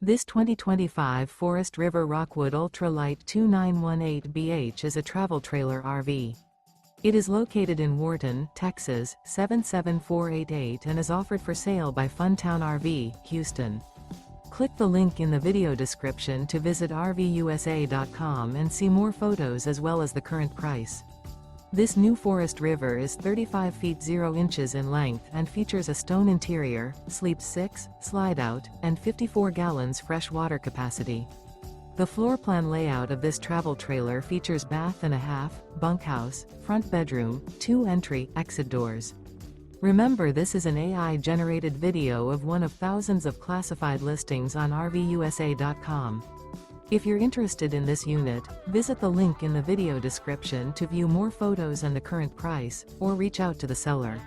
This 2025 Forest River Rockwood Ultra Lite 2918BH is a travel trailer RV. It is located in Wharton, Texas, 77488 and is offered for sale by Funtown RV, Houston. Click the link in the video description to visit RVUSA.com and see more photos as well as the current price. This new Forest River is 35 feet 0 inches in length and features a stone interior, sleeps 6, slide-out, and 54 gallons fresh water capacity. The floor plan layout of this travel trailer features bath and a half, bunkhouse, front bedroom, 2 entry/exit doors. Remember, this is an AI-generated video of one of thousands of classified listings on RVUSA.com. If you're interested in this unit, visit the link in the video description to view more photos and the current price, or reach out to the seller.